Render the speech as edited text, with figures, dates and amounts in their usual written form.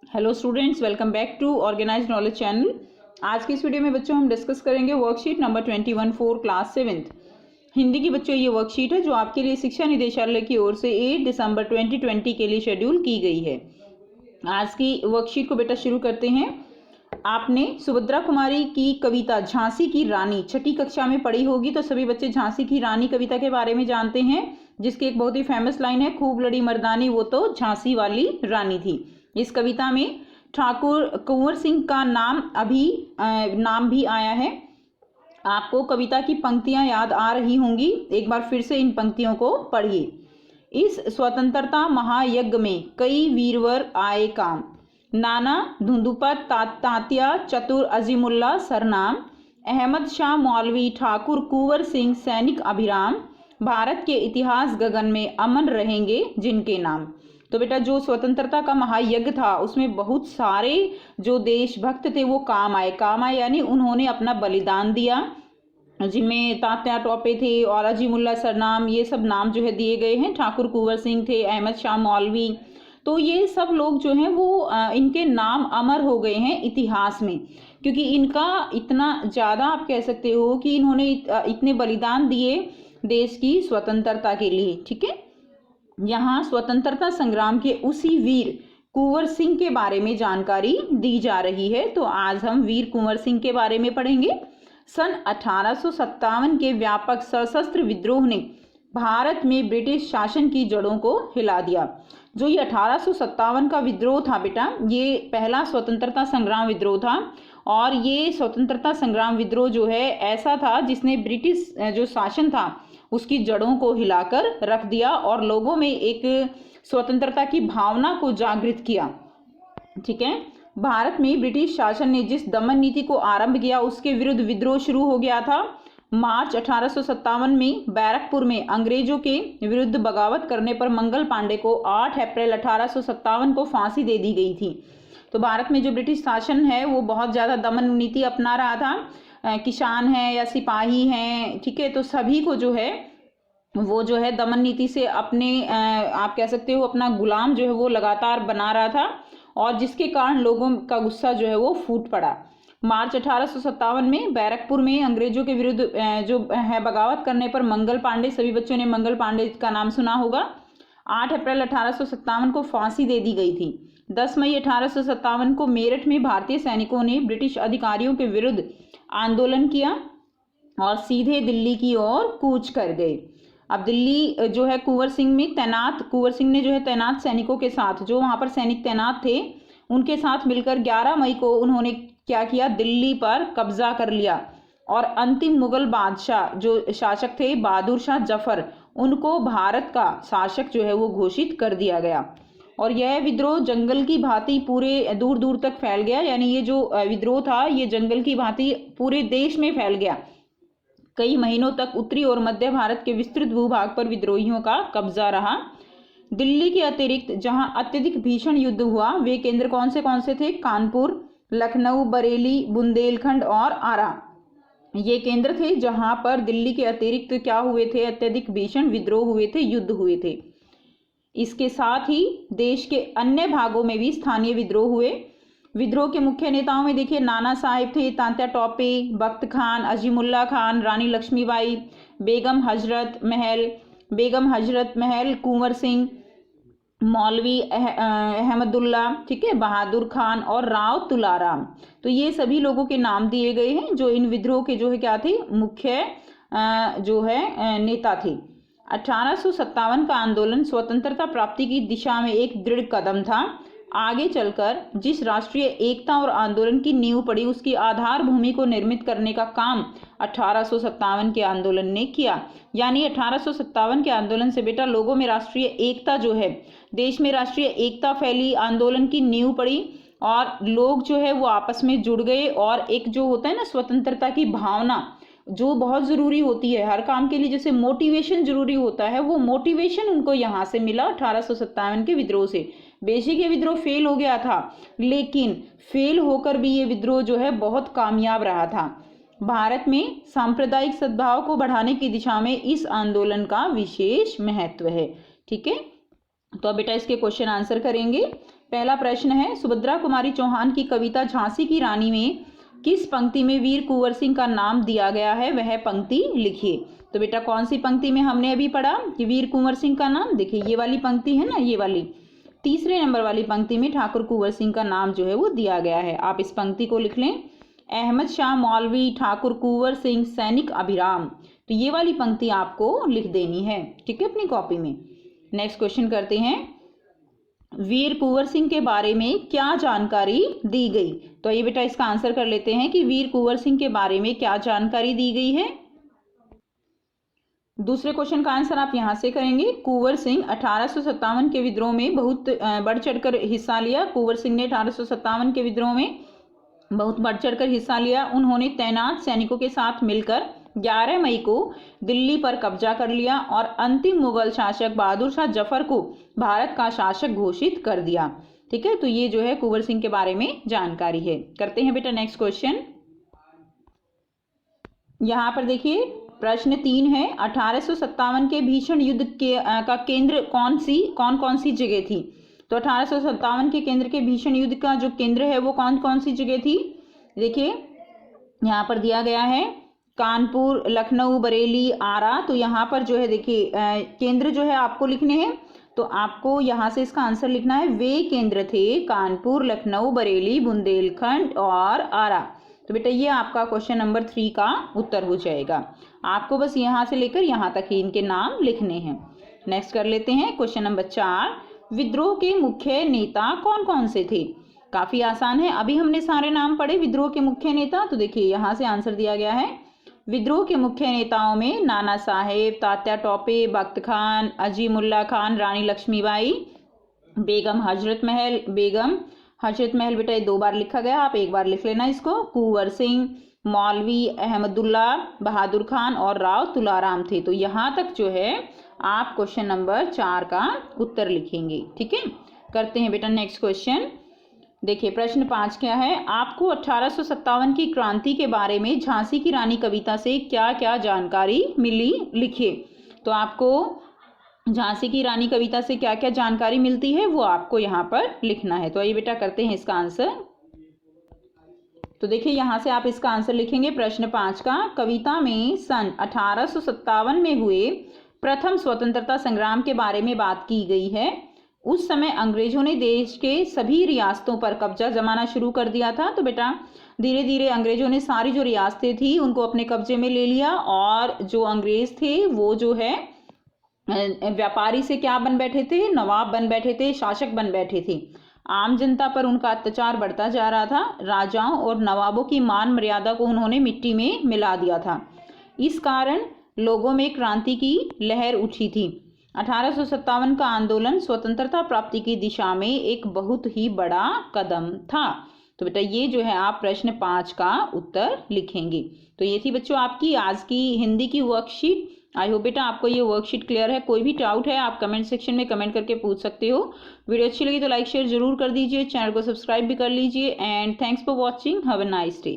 Hello students, welcome back to organized knowledge channel. आज की इस वीडियो में बच्चों हम डिस्कस करेंगे worksheet number 21 for class 7th Hindi की। बच्चों ये वर्कशीट है जो आपके लिए शिक्षा निदेशालय की ओर से 8 दिसंबर 2020 के लिए शेड्यूल की गई है। आज की वर्कशीट को बेटा शुरू करते हैं। आपने सुभद्रा कुमारी की कविता झांसी की रानी छठी कक्षा में पढ़ी होगी, तो सभी बच्चे झांसी की रानी कविता के बारे में जानते हैं, जिसकी एक बहुत ही फेमस लाइन है, खूब लड़ी मर्दानी वो तो झांसी वाली रानी थी। इस कविता में ठाकुर कुंवर सिंह का नाम भी आया है। आपको कविता की पंक्तियां याद आ रही होंगी, एक बार फिर से इन पंक्तियों को पढ़िए। इस स्वतंत्रता महायज्ञ में कई वीरवर आए काम, नाना धुंधुपत तात्या चतुर अजीमुल्ला सरनाम, अहमद शाह मौलवी ठाकुर कुंवर सिंह सैनिक अभिराम, भारत के इतिहास गगन में अमन रहेंगे जिनके नाम। तो बेटा जो स्वतंत्रता का महायज्ञ था उसमें बहुत सारे जो देशभक्त थे वो काम आए यानी उन्होंने अपना बलिदान दिया, जिनमें तात्या टोपे थे और अजीमुल्ला सरनाम, ये सब नाम जो है दिए गए हैं। ठाकुर कुंवर सिंह थे, अहमद शाह मौलवी, तो ये सब लोग जो हैं वो इनके नाम अमर हो गए हैं इतिहास में, क्योंकि इनका इतना ज़्यादा आप कह सकते हो कि इन्होंने इतने बलिदान दिए देश की स्वतंत्रता के लिए। ठीक है, यहाँ स्वतंत्रता संग्राम के उसी वीर कुंवर सिंह के बारे में जानकारी दी जा रही है। तो आज हम वीर कुंवर सिंह के बारे में पढ़ेंगे। सन 1857 के व्यापक सशस्त्र विद्रोह ने भारत में ब्रिटिश शासन की जड़ों को हिला दिया। जो ये 1857 का विद्रोह था बेटा, ये पहला स्वतंत्रता संग्राम विद्रोह था, और ये स्वतंत्रता संग्राम विद्रोह जो है ऐसा था जिसने ब्रिटिश जो शासन था उसकी जड़ों को हिलाकर रख दिया और लोगों में एक स्वतंत्रता की भावना को जागृत किया। ठीक है, भारत में ब्रिटिश शासन ने जिस दमन नीति को आरंभ किया उसके विरुद्ध विद्रोह शुरू हो गया था। मार्च 1857 में बैरकपुर में अंग्रेजों के विरुद्ध बगावत करने पर मंगल पांडे को 8 अप्रैल 1857 को फांसी दे दी गई थी। तो भारत में जो ब्रिटिश शासन है वो बहुत ज़्यादा दमन नीति अपना रहा था। किसान हैं या सिपाही हैं, ठीक है, तो सभी को जो है वो जो है दमन नीति से अपने आप कह सकते हो अपना गुलाम जो है वो लगातार बना रहा था, और जिसके कारण लोगों का गुस्सा जो है वो फूट पड़ा। मार्च 1857 में बैरकपुर में अंग्रेजों के विरुद्ध जो है बगावत करने पर मंगल पांडे, सभी बच्चों ने मंगल पांडे का नाम सुना होगा, 8 अप्रैल 1857 को फांसी दे दी गई थी। 10 मई 1857 को मेरठ में भारतीय सैनिकों ने ब्रिटिश अधिकारियों के विरुद्ध आंदोलन किया और सीधे दिल्ली की ओर कूच कर गए। अब दिल्ली जो है कुंवर सिंह ने जो है तैनात सैनिकों के साथ, जो वहाँ पर सैनिक तैनात थे उनके साथ मिलकर 11 मई को उन्होंने क्या किया, दिल्ली पर कब्जा कर लिया, और अंतिम मुगल बादशाह जो शासक थे बहादुर शाह जफर, उनको भारत का शासक जो है वो घोषित कर दिया गया। और यह विद्रोह जंगल की भांति पूरे दूर दूर तक फैल गया, यानी ये जो विद्रोह था ये जंगल की भांति पूरे देश में फैल गया। कई महीनों तक उत्तरी और मध्य भारत के विस्तृत भूभाग पर विद्रोहियों का कब्जा रहा। दिल्ली के अतिरिक्त जहां अत्यधिक भीषण युद्ध हुआ वे केंद्र कौन से थे, कानपुर, लखनऊ, बरेली, बुंदेलखंड और आरा, ये केंद्र थे जहां पर दिल्ली के अतिरिक्त क्या हुए थे, अत्यधिक भीषण विद्रोह हुए थे, युद्ध हुए थे। इसके साथ ही देश के अन्य भागों में भी स्थानीय विद्रोह हुए। विद्रोह के मुख्य नेताओं में देखिए नाना साहेब थे, तात्या टोपे, बख्त खान, अजीमुल्ला खान, रानी लक्ष्मीबाई, बेगम हजरत महल, कुंवर सिंह, मौलवी अहमदुल्ला, ठीक है, बहादुर खान और राव तुलाराम। तो ये सभी लोगों के नाम दिए गए हैं जो इन विद्रोह के जो है क्या थे, मुख्य जो है नेता थे। 1857 का आंदोलन स्वतंत्रता प्राप्ति की दिशा में एक दृढ़ कदम था। आगे चलकर जिस राष्ट्रीय एकता और आंदोलन की नींव पड़ी उसकी आधार भूमि को निर्मित करने का काम 1857 के आंदोलन ने किया। यानी 1857 के आंदोलन से बेटा लोगों में राष्ट्रीय एकता जो है, देश में राष्ट्रीय एकता फैली, आंदोलन की नींव पड़ी और लोग जो है वो आपस में जुड़ गए, और एक जो होता है ना स्वतंत्रता की भावना जो बहुत ज़रूरी होती है हर काम के लिए, जैसे मोटिवेशन जरूरी होता है, वो मोटिवेशन उनको यहाँ से मिला 1857 के विद्रोह से। बेसिक ये विद्रोह फेल हो गया था, लेकिन फेल होकर भी ये विद्रोह जो है बहुत कामयाब रहा था। भारत में सांप्रदायिक सद्भाव को बढ़ाने की दिशा में इस आंदोलन का विशेष महत्व है। ठीक है, तो अब बेटा इसके क्वेश्चन आंसर करेंगे। पहला प्रश्न है, सुभद्रा कुमारी चौहान की कविता झांसी की रानी में किस पंक्ति में वीर कुंवर सिंह का नाम दिया गया है, वह पंक्ति लिखिए। तो बेटा कौन सी पंक्ति में हमने अभी पढ़ा कि वीर कुंवर सिंह का नाम, देखिए ये वाली पंक्ति है ना, ये वाली तीसरे नंबर वाली पंक्ति में ठाकुर कुंवर सिंह का नाम जो है वो दिया गया है। आप इस पंक्ति को लिख लें, अहमद शाह मौलवी ठाकुर कुंवर सिंह सैनिक अभिराम। तो ये वाली पंक्ति आपको लिख देनी है, ठीक है, अपनी कॉपी में। नेक्स्ट क्वेश्चन करते हैं, वीर कुंवर सिंह के बारे में क्या जानकारी दी गई। तो ये बेटा इसका आंसर कर लेते हैं कि वीर कुंवर सिंह के बारे में क्या जानकारी दी गई है। दूसरे क्वेश्चन का आंसर आप यहां से करेंगे, कुंवर सिंह 1857 के विद्रोह में बहुत बढ़ चढ़कर हिस्सा लिया। कुंवर सिंह ने 1857 के विद्रोह में बहुत बढ़ चढ़कर हिस्सा लिया। उन्होंने तैनात सैनिकों के साथ मिलकर 11 मई को दिल्ली पर कब्जा कर लिया और अंतिम मुगल शासक बहादुर शाह जफर को भारत का शासक घोषित कर दिया। ठीक है, तो ये जो है कुंवर सिंह के बारे में जानकारी है। करते हैं बेटा नेक्स्ट क्वेश्चन। यहाँ पर देखिए प्रश्न 3 है, 1857 के भीषण युद्ध का केंद्र कौन कौन सी जगह थी। तो 1857 के केंद्र के भीषण युद्ध का जो केंद्र है वो कौन कौन सी जगह थी, देखिए यहाँ पर दिया गया है, कानपुर, लखनऊ, बरेली, आरा। तो यहाँ पर जो है देखिए केंद्र जो है आपको लिखने हैं, तो आपको यहाँ से इसका आंसर लिखना है, वे केंद्र थे कानपुर, लखनऊ, बरेली, बुंदेलखंड और आरा। तो बेटा ये आपका क्वेश्चन नंबर 3 का उत्तर हो जाएगा। आपको बस यहाँ से लेकर यहाँ तक ही इनके नाम लिखने हैं। नेक्स्ट कर लेते हैं क्वेश्चन नंबर 4, विद्रोह के मुख्य नेता कौन कौन से थे। काफी आसान है, अभी हमने सारे नाम पढ़े विद्रोह के मुख्य नेता। तो देखिए यहाँ से आंसर दिया गया है, विद्रोह के मुख्य नेताओं में नाना साहेब, तात्या टोपे, बख्त खान, अजीमुल्ला खान, रानी लक्ष्मीबाई, बेगम हजरत महल बेटा ये 2 बार लिखा गया, आप 1 बार लिख लेना इसको, कुंवर सिंह, मौलवी अहमदुल्ला, बहादुर खान और राव तुलाराम थे। तो यहाँ तक जो है आप क्वेश्चन नंबर 4 का उत्तर लिखेंगे। ठीक है, करते हैं बेटा नेक्स्ट क्वेश्चन। देखिए प्रश्न 5 क्या है, आपको 1857 की क्रांति के बारे में झांसी की रानी कविता से क्या क्या जानकारी मिली, लिखिए। तो आपको झांसी की रानी कविता से क्या क्या जानकारी मिलती है वो आपको यहाँ पर लिखना है। तो आइए बेटा करते हैं इसका आंसर। तो देखिए यहाँ से आप इसका आंसर लिखेंगे प्रश्न 5 का, कविता में सन 1857 में हुए प्रथम स्वतंत्रता संग्राम के बारे में बात की गई है। उस समय अंग्रेजों ने देश के सभी रियासतों पर कब्जा जमाना शुरू कर दिया था। तो बेटा धीरे धीरे अंग्रेजों ने सारी जो रियासतें थी उनको अपने कब्जे में ले लिया, और जो अंग्रेज थे वो जो है व्यापारी से क्या बन बैठे थे, नवाब बन बैठे थे, शासक बन बैठे थे। आम जनता पर उनका अत्याचार बढ़ता जा रहा था। राजाओं और नवाबों की मान मर्यादा को उन्होंने मिट्टी में मिला दिया था। इस कारण लोगों में क्रांति की लहर उठी थी। 1857 का आंदोलन स्वतंत्रता प्राप्ति की दिशा में एक बहुत ही बड़ा कदम था। तो बेटा ये जो है आप प्रश्न 5 का उत्तर लिखेंगे। तो ये थी बच्चों आपकी आज की हिंदी की वर्कशीट। आई होप बेटा आपको ये वर्कशीट क्लियर है। कोई भी डाउट है आप कमेंट सेक्शन में कमेंट करके पूछ सकते हो। वीडियो अच्छी लगी तो लाइक शेयर जरूर कर दीजिए, चैनल को सब्सक्राइब भी कर लीजिए। And thanks for watching, have a nice day.